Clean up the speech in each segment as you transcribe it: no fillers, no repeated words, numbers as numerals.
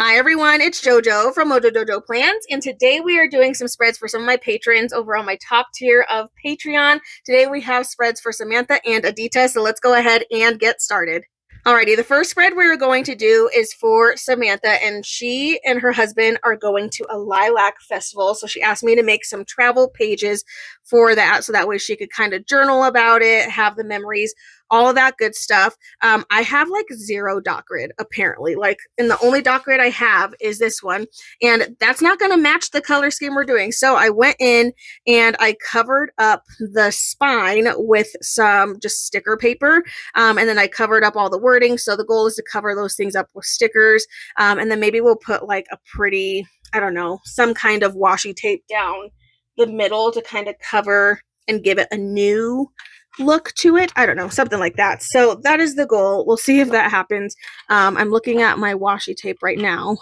Hi everyone, it's JoJo from Mojo Dojo Plans, and today we are doing some spreads for some of my patrons over on my top tier of Patreon. Today we have spreads for Samantha and Adita, so let's go ahead and get started. Alrighty, the first spread we're going to do is for Samantha, and she and her husband are going to a Lilac festival. So she asked me to make some travel pages for that, so that way she could kind of journal about it, have the memories, all of that good stuff. I have like zero dot grid apparently, and the only dot grid I have is this one, and that's not going to match the color scheme we're doing. So I went in and I covered up the spine with some just sticker paper, and then I covered up all the wording. So the goal is to cover those things up with stickers, and then maybe we'll put like a pretty, I don't know, some kind of washi tape down the middle to kind of cover and give it a new look to it. I don't know, something like that. So that is the goal. We'll see if that happens. I'm looking at my washi tape right now,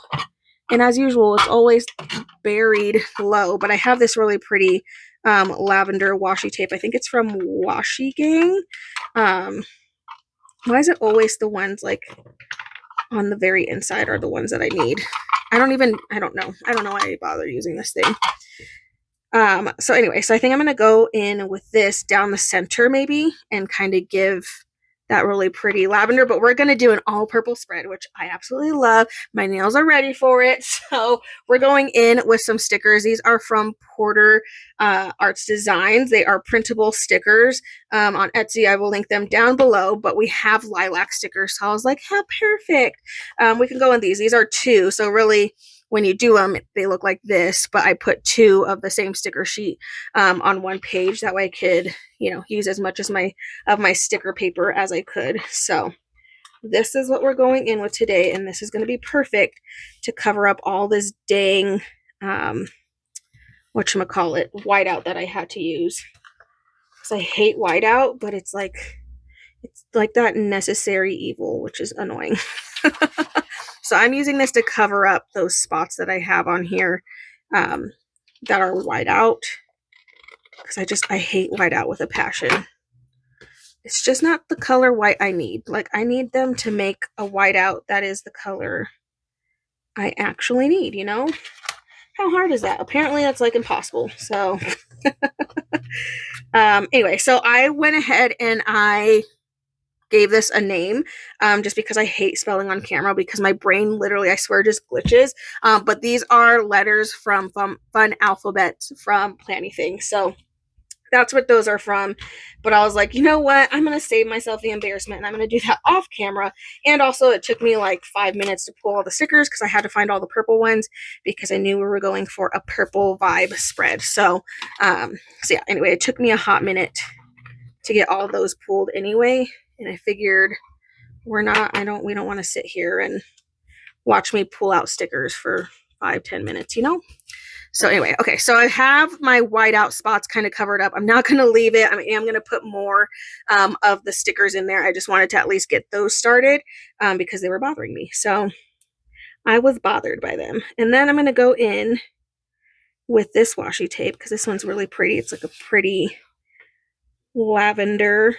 and as usual, it's always buried low, but I have this really pretty lavender washi tape. I think it's from Washi Gang. Why is it always the ones like on the very inside are the ones that I need? I don't know why I bother using this thing. So anyway, so I think I'm going to go in with this down the center maybe and kind of give that really pretty lavender, but we're going to do an all purple spread, which I absolutely love. My nails are ready for it. So we're going in with some stickers. These are from Porter Arts Designs. They are printable stickers on Etsy. I will link them down below, but we have lilac stickers. So I was like, how perfect. We can go in these. These are two. So really, when you do them, they look like this, but I put two of the same sticker sheet on one page. That way I could, use as much as my sticker paper as I could. So this is what we're going in with today, and this is going to be perfect to cover up all this dang, whatchamacallit, whiteout that I had to use. Because I hate whiteout, but it's like that necessary evil, which is annoying. So I'm using this to cover up those spots that I have on here that are white out, because I hate white out with a passion. It's just not the color white I need. Like, I need them to make a white out that is the color I actually need, How hard is that? Apparently that's like impossible. So anyway, so I went ahead and I gave this a name just because I hate spelling on camera, because my brain literally, I swear, just glitches. But these are letters from Fun Alphabet from Plannything. So that's what those are from. But I was like, you know what? I'm going to save myself the embarrassment, and I'm going to do that off camera. And also, it took me like 5 minutes to pull all the stickers because I had to find all the purple ones because I knew we were going for a purple vibe spread. So yeah, anyway, it took me a hot minute to get all of those pulled anyway. And I figured we don't want to sit here and watch me pull out stickers for 5-10 minutes, So anyway, okay, so I have my whiteout spots kind of covered up. I'm not going to leave it. I am going to put more of the stickers in there. I just wanted to at least get those started because they were bothering me. So I was bothered by them. And then I'm going to go in with this washi tape because this one's really pretty. It's like a pretty lavender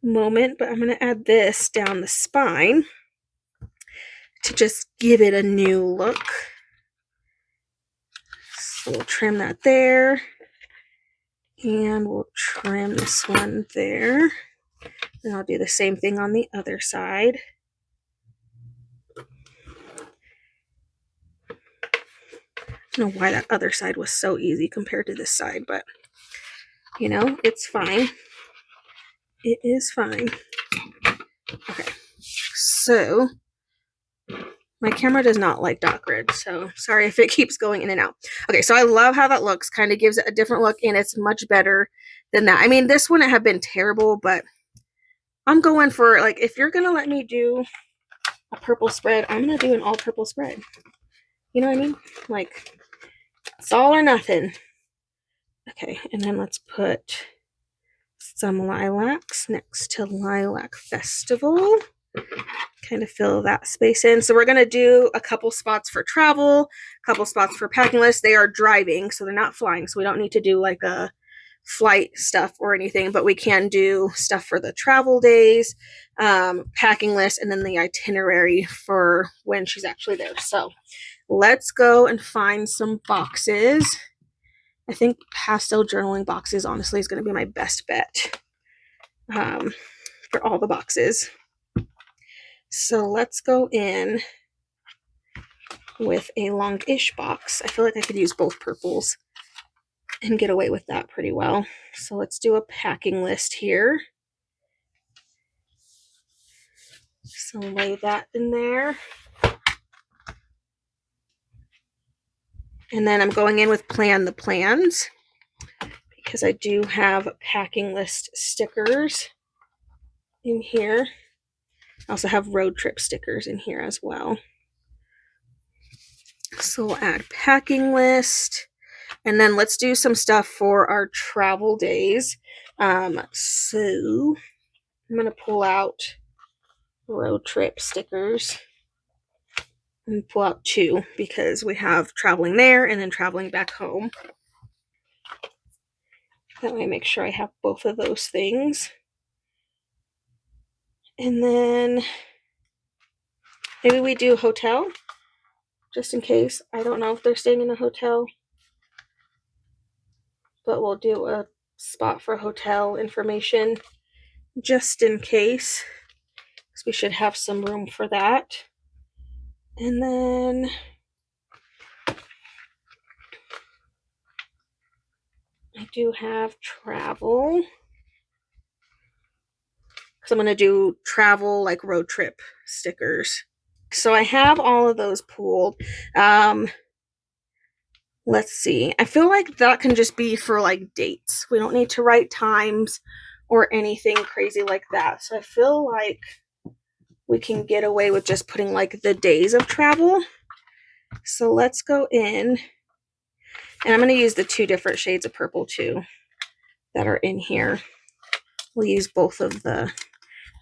moment, but I'm going to add this down the spine to just give it a new look. So we'll trim that there, and we'll trim this one there, and I'll do the same thing on the other side. I don't know why that other side was so easy compared to this side, but it's fine. It is fine. Okay, so my camera does not like dot grid, so sorry if it keeps going in and out. Okay, so I love how that looks. Kind of gives it a different look, and it's much better than that. I mean, this wouldn't have been terrible, but I'm going for, like, if you're going to let me do a purple spread, I'm going to do an all purple spread. You know what I mean? Like, it's all or nothing. Okay, and then let's put some lilacs next to Lilac Festival. Kind of fill that space in. So we're going to do a couple spots for travel, a couple spots for packing list. They are driving, so they're not flying, so we don't need to do like a flight stuff or anything, but we can do stuff for the travel days, packing list, and then the itinerary for when she's actually there. So let's go and find some boxes. I think pastel journaling boxes, honestly, is going to be my best bet for all the boxes. So let's go in with a longish box. I feel like I could use both purples and get away with that pretty well. So let's do a packing list here. So lay that in there. And then I'm going in with plan the plans because I do have packing list stickers in here. I also have road trip stickers in here as well. So we'll add packing list. And then let's do some stuff for our travel days. So I'm going to pull out road trip stickers and pull out 2 because we have traveling there and then traveling back home. That way I make sure I have both of those things. And then maybe we do hotel just in case. I don't know if they're staying in a hotel, but we'll do a spot for hotel information just in case, because we should have some room for that. And then I do have travel, because I'm going to do travel like road trip stickers. So I have all of those pooled. Let's see. I feel like that can just be for like dates. We don't need to write times or anything crazy like that. So I feel like we can get away with just putting like the days of travel. So let's go in, and I'm going to use the 2 different shades of purple too that are in here. We'll use both of the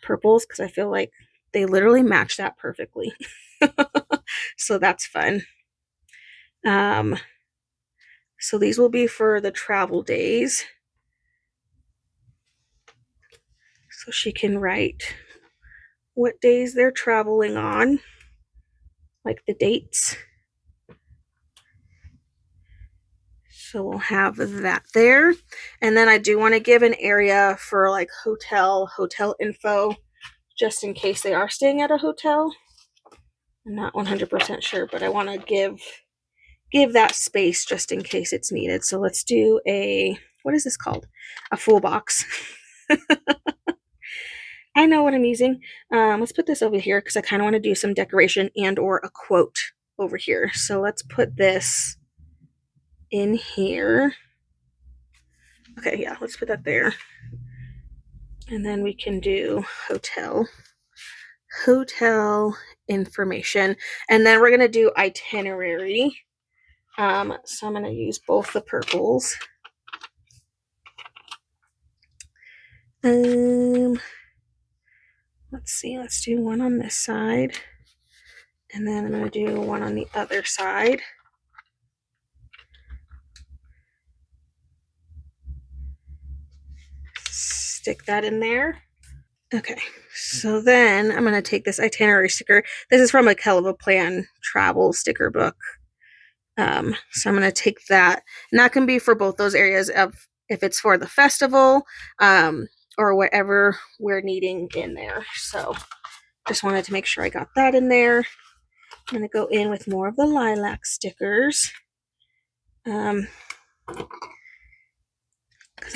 purples because I feel like they literally match that perfectly. So that's fun. So these will be for the travel days. So she can write what days they're traveling on, like the dates. So we'll have that there. And then I do want to give an area for like hotel info, just in case they are staying at a hotel. I'm not 100% sure, but I want to give that space just in case it's needed. So let's do a, what is this called? A full box. I know what I'm using. Let's put this over here because I kind of want to do some decoration and or a quote over here. So let's put this in here. Okay, yeah, let's put that there. And then we can do hotel information. And then we're going to do itinerary. So I'm going to use both the purples. Let's see, let's do one on this side. And then I'm going to do one on the other side. Stick that in there. Okay, so then I'm going to take this itinerary sticker. This is from a Hell of a Plan travel sticker book. So I'm going to take that. And that can be for both those areas of if it's for the festival or whatever we're needing in there. So just wanted to make sure I got that in there. I'm going to go in with more of the lilac stickers. Because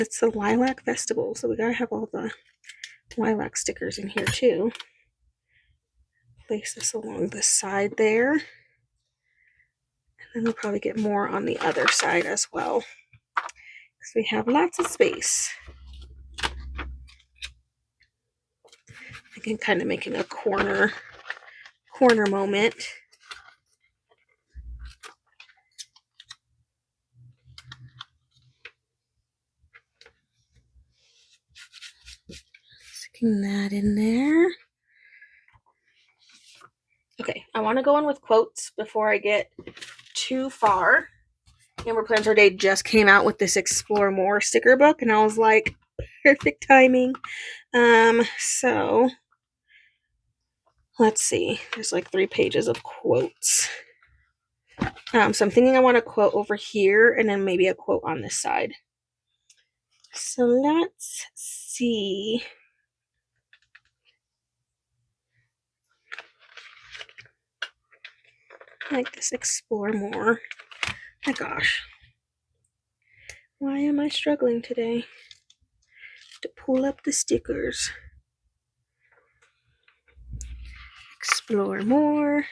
it's the lilac festival, so we gotta have all the lilac stickers in here too. Place this along the side there, and then we'll probably get more on the other side as well, because we have lots of space. Again, kind of making a corner moment. Sticking that in there. Okay, I want to go in with quotes before I get too far. Amber Plans Our Day just came out with this Explore More sticker book, and I was like, perfect timing. So let's see. There's like 3 pages of quotes. So I'm thinking I want a quote over here and then maybe a quote on this side. So let's see. I like this Explore More. My gosh. Why am I struggling today to pull up the stickers? Explore More.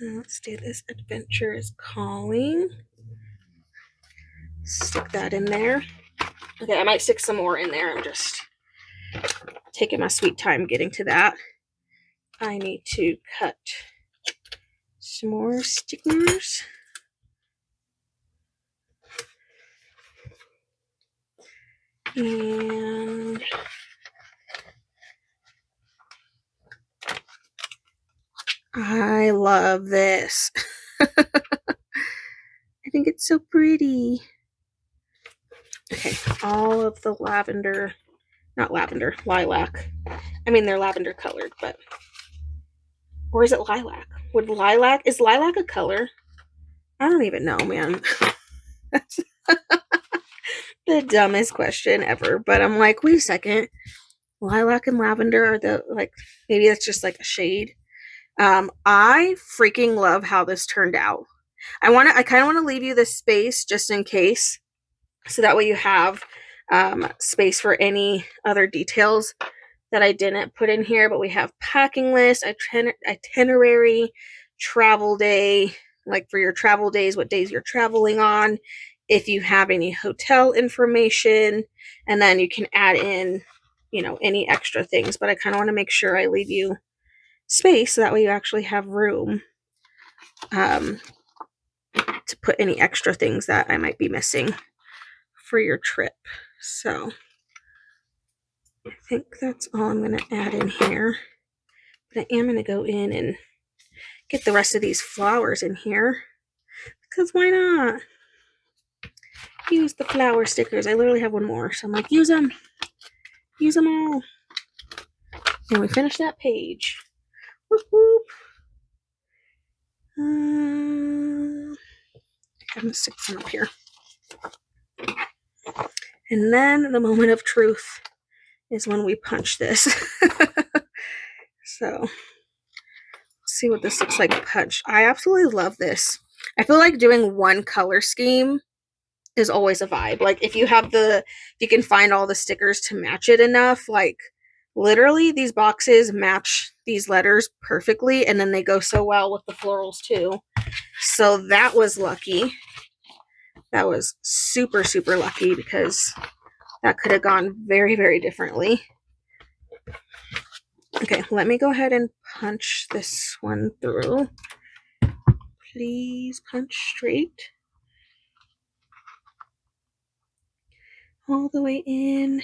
Let's do this. Adventure is Calling. Stick that in there. Okay, I might stick some more in there. I'm just taking my sweet time getting to that. I need to cut some more stickers. And I love this. I think it's so pretty. Okay, all of the lavender, not lavender, lilac. I mean, they're lavender colored, but, or is it lilac? Is lilac a color? I don't even know, man. That's the dumbest question ever, but I'm like, wait a second. Lilac and lavender are the, like, maybe that's just like a shade. I freaking love how this turned out. I kind of want to leave you this space just in case, so that way you have space for any other details that I didn't put in here. But we have packing list, itinerary, travel day, like for your travel days, what days you're traveling on, if you have any hotel information, and then you can add in, you know, any extra things. But I kind of want to make sure I leave you space so that way you actually have room to put any extra things that I might be missing for your trip. So I think that's all I'm going to add in here. But I am going to go in and get the rest of these flowers in here, because why not? Use the flower stickers. I literally have one more, so I'm like, use them. Use them all. And we finished that page. Whoop, whoop. I'm going to stick some up here. And then the moment of truth is when we punch this. So let's see what this looks like punched. I absolutely love this. I feel like doing one color scheme is always a vibe. Like if you can find all the stickers to match it enough, like literally these boxes match these letters perfectly, and then they go so well with the florals too. So that was lucky. That was super, super lucky, because that could have gone very, very differently. Okay, let me go ahead and punch this one through. Please punch straight. All the way in.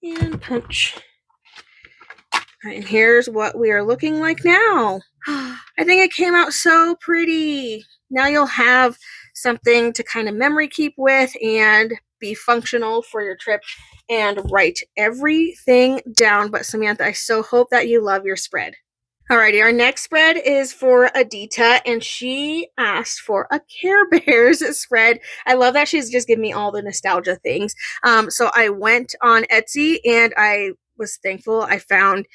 And punch. All right, and here's what we are looking like now. I think it came out so pretty. Now you'll have something to kind of memory keep with and be functional for your trip, and write everything down. But Samantha, I so hope that you love your spread. Alrighty, our next spread is for Adita, and she asked for a Care Bears spread. I love that she's just giving me all the nostalgia things. So I went on Etsy, and I was thankful I found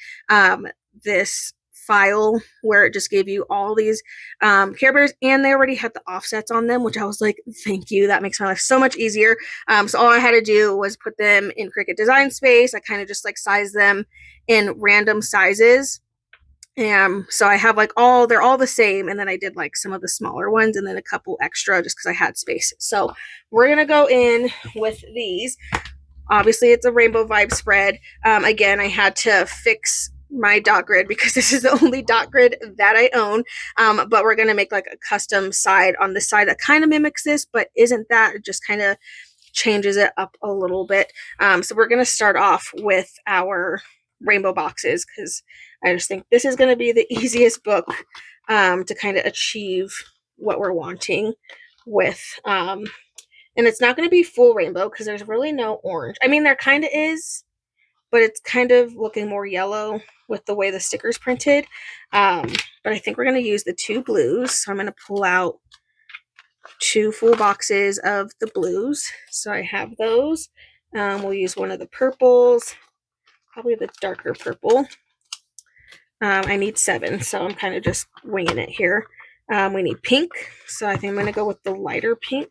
this file where it just gave you all these Care Bears, and they already had the offsets on them, which I was like, thank you, that makes my life so much easier. So all I had to do was put them in Cricut Design Space. I kind of just like sized them in random sizes. So I have like they're all the same, and then I did like some of the smaller ones and then a couple extra just because I had space. So we're gonna go in with these. Obviously it's a rainbow vibe spread. Again, I had to fix my dot grid because this is the only dot grid that I own. But we're going to make like a custom side on the side that kind of mimics this, but isn't that. It just kind of changes it up a little bit. So we're going to start off with our rainbow boxes because I just think this is going to be the easiest book to kind of achieve what we're wanting with. And it's not going to be full rainbow because there's really no orange. I mean, there kind of is, but it's kind of looking more yellow with the way the sticker's printed. But I think we're going to use the 2 blues. So I'm going to pull out 2 full boxes of the blues. So I have those. We'll use one of the purples, probably the darker purple. I need 7, so I'm kind of just winging it here. We need pink, so I think I'm going to go with the lighter pink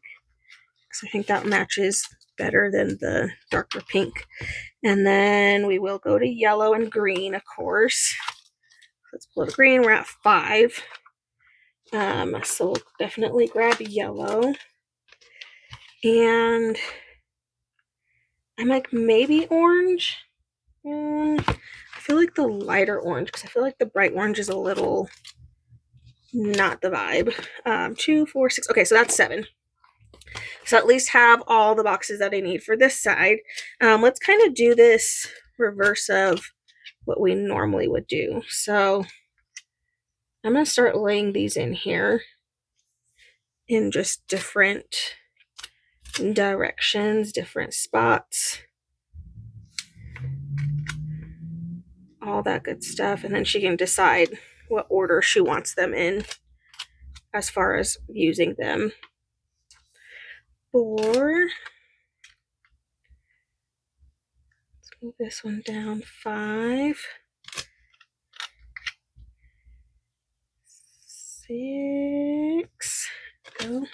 because I think that matches better than the darker pink. And then we will go to yellow and green, of course. Let's pull the green. We're at 5. So we'll definitely grab yellow. And I'm like, maybe orange. I feel like the lighter orange, because I feel like the bright orange is a little not the vibe. 2, 4, 6. Okay, so that's 7. So at least have all the boxes that I need for this side. Let's kind of do this reverse of what we normally would do. So I'm going to start laying these in here in just different directions, different spots, all that good stuff. And then she can decide what order she wants them in as far as using them. 4. Let's move this one down. 5. 6. Go.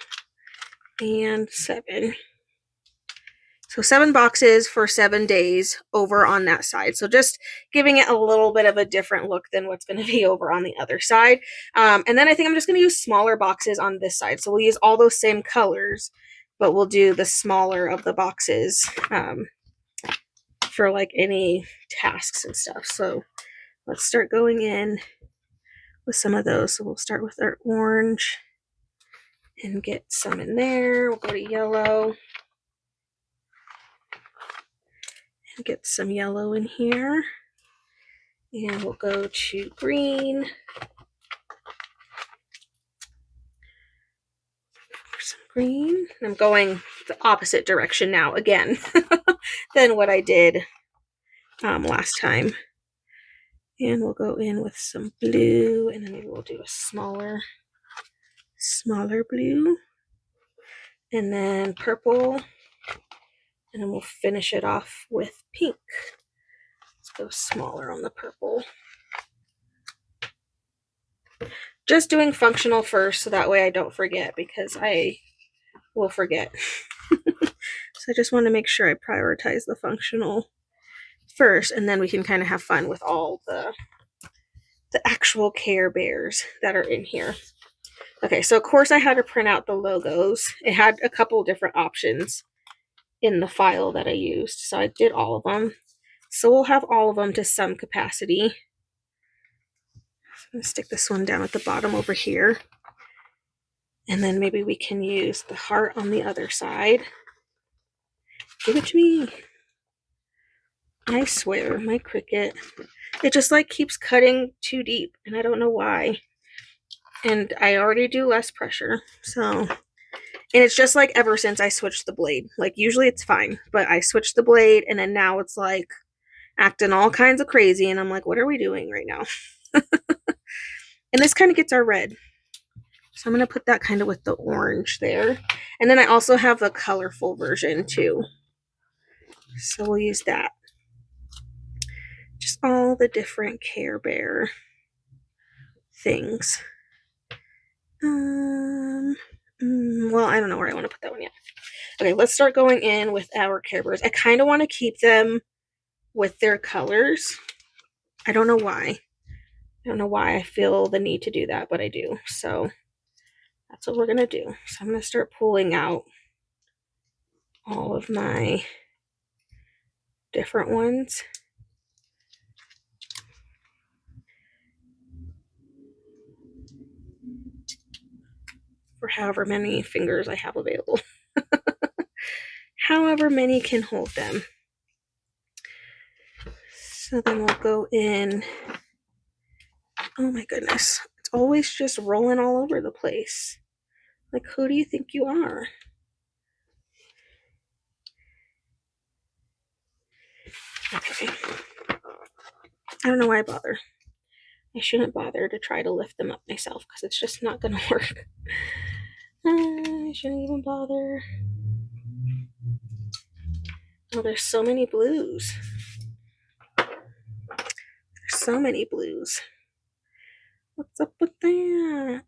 And 7. So 7 boxes for 7 days over on that side. So just giving it a little bit of a different look than what's going to be over on the other side. And then I think I'm just going to use smaller boxes on this side. So we'll use all those same colors, but we'll do the smaller of the boxes for like any tasks and stuff. So let's start going in with some of those. So we'll start with our orange and get some in there. We'll go to yellow. Get some yellow in here, and we'll go to green for some green. I'm going the opposite direction now again than what I did last time, and we'll go in with some blue, and then maybe we'll do a smaller blue, and then purple, and then we'll finish it off with pink. Let's go smaller on the purple. Just doing functional first so that way I don't forget, because I will forget. So I just want to make sure I prioritize the functional first, and then we can kind of have fun with all the actual Care Bears that are in here. Okay, so of course I had to print out the logos. It had a couple different options in the file that I used, so I did all of them. So we'll have all of them to some capacity. I'm going to stick this one down at the bottom over here. And then maybe we can use the heart on the other side. Give it to me. I swear, my Cricut, it just like keeps cutting too deep, and I don't know why. And I already do less pressure, so. And it's just like ever since I switched the blade. Like usually it's fine, but I switched the blade, and then now it's like acting all kinds of crazy, and I'm like, what are we doing right now? And this kind of gets our red. So I'm going to put that kind of with the orange there. And then I also have the colorful version too. So we'll use that. Just all the different Care Bear things. Well, I don't know where I want to put that one yet. Okay, let's start going in with our Care Bears. I kind of want to keep them with their colors. I don't know why. I don't know why I feel the need to do that, but I do. So that's what we're going to do. So I'm going to start pulling out all of my different ones. however many fingers I have available. However many can hold them. So then we'll go in. Oh my goodness. It's always just rolling all over the place. Like, who do you think you are? Okay. I don't know why I bother. I shouldn't bother to try to lift them up myself because it's just not going to work. I shouldn't even bother. Oh, there's so many blues. There's so many blues. What's up with that?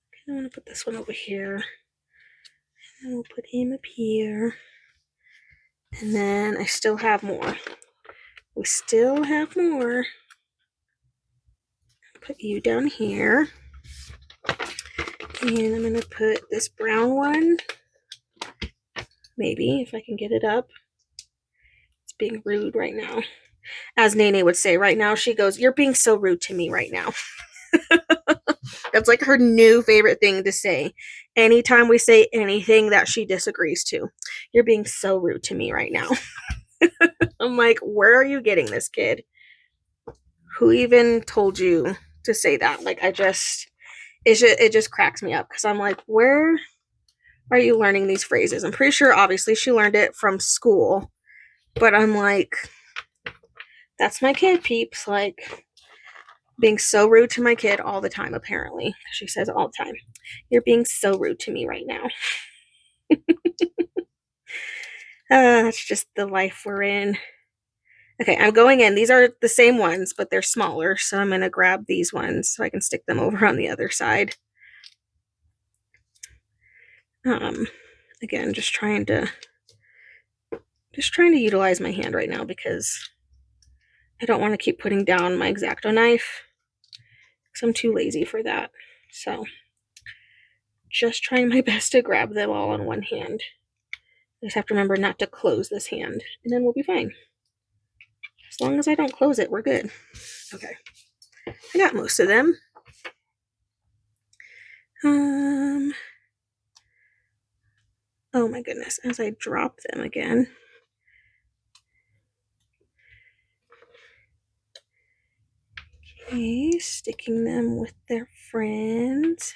Okay, I'm going to put this one over here. And we'll put him up here. And then I still have more. We still have more. Put you down here. And I'm going to put this brown one. Maybe, if I can get it up. It's being rude right now. As Nene would say right now, she goes, "You're being so rude to me right now." That's like her new favorite thing to say. Anytime we say anything that she disagrees to. "You're being so rude to me right now." I'm like, where are you getting this, kid? Who even told you to say that? Like, it just cracks me up because I'm like, where are you learning these phrases? I'm pretty sure obviously she learned it from school, but I'm like, that's my kid, peeps. Like, being so rude to my kid all the time, apparently. She says it all the time. "You're being so rude to me right now." That's just the life we're in. Okay, I'm going in. These are the same ones, but they're smaller. So I'm going to grab these ones so I can stick them over on the other side. Again, just trying to utilize my hand right now because I don't want to keep putting down my X-Acto knife because I'm too lazy for that. So just trying my best to grab them all in one hand. I just have to remember not to close this hand, and then we'll be fine. As long as I don't close it, we're good. Okay. I got most of them. Oh my goodness, as I drop them again. Okay, sticking them with their friends.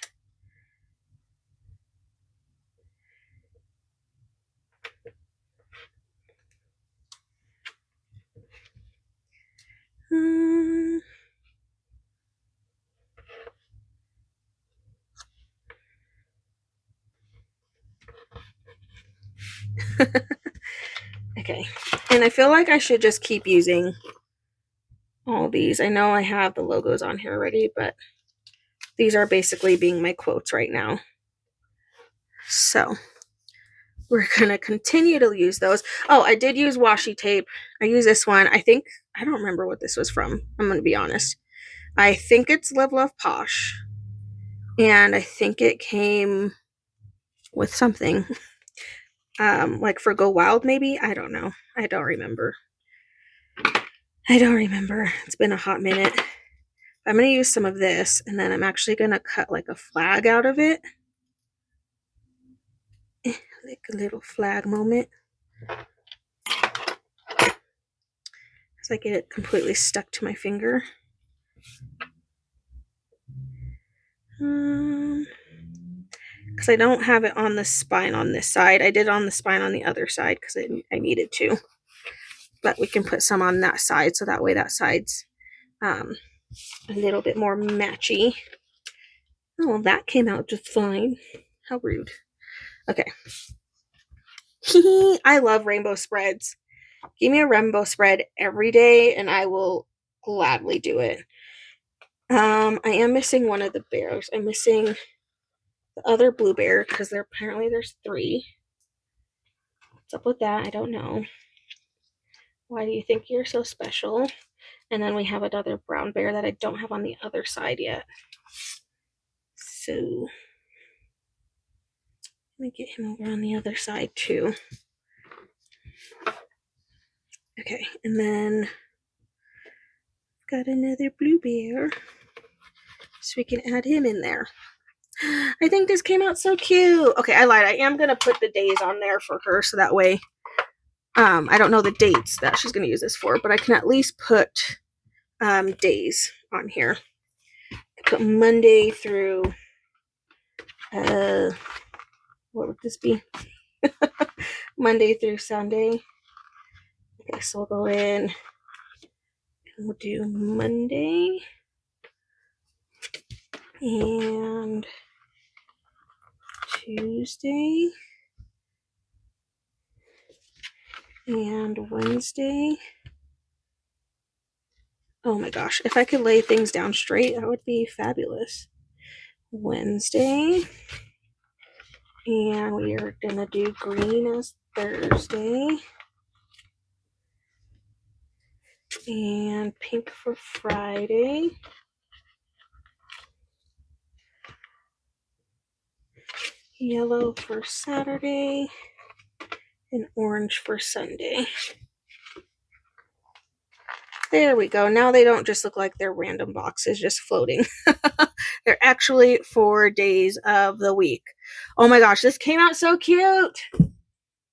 Okay, and I feel like I should just keep using all these. I know I have the logos on here already, but these are basically being my quotes right now. So we're going to continue to use those. Oh, I did use washi tape. I use this one. I don't remember what this was from. I'm going to be honest. I think it's Live Love Posh. And I think it came with something. Like for Go Wild, maybe? I don't know. I don't remember. It's been a hot minute. I'm going to use some of this, and then I'm actually going to cut like a flag out of it. Like a little flag moment. As I get it completely stuck to my finger. Because I don't have it on the spine on this side. I did on the spine on the other side because I needed to. But we can put some on that side, so that way that side's a little bit more matchy. Oh, well, that came out just fine. How rude. Okay. I love rainbow spreads. Give me a rainbow spread every day, and I will gladly do it. I am missing one of the bears. I'm missing the other blue bear because there's 3. What's up with that? I don't know. Why do you think you're so special? And then we have another brown bear that I don't have on the other side yet. So let me get him over on the other side too. Okay, and then got another blue bear. so we can add him in there. I think this came out so cute. Okay, I lied. I am going to put the days on there for her so that way I don't know the dates that she's going to use this for, but I can at least put days on here. Put Monday through, what would this be? Monday through Sunday. Okay, so we'll go in and we'll do Monday and Tuesday and Wednesday. Oh my gosh, if I could lay things down straight, that would be fabulous. Wednesday, and we are gonna do green as Thursday, and pink for Friday, yellow for Saturday, and orange for Sunday. There we go. Now they don't just look like they're random boxes just floating. They're actually 4 days of the week. Oh my gosh, this came out so cute.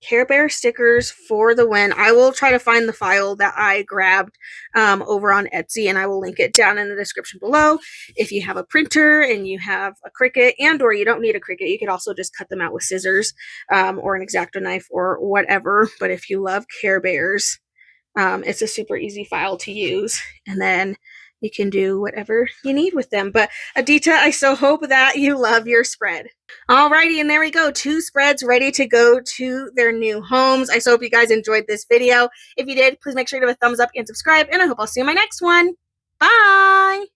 Care Bear stickers for the win. I will try to find the file that I grabbed over on Etsy, and I will link it down in the description below. If you have a printer and you have a Cricut, and or you don't need a Cricut, you could also just cut them out with scissors or an X-Acto knife or whatever. But if you love Care Bears, it's a super easy file to use, and then you can do whatever you need with them. But Adita, I so hope that you love your spread. Alrighty, and there we go. 2 spreads ready to go to their new homes. I so hope you guys enjoyed this video. If you did, please make sure to give a thumbs up and subscribe, and I hope I'll see you in my next one. Bye!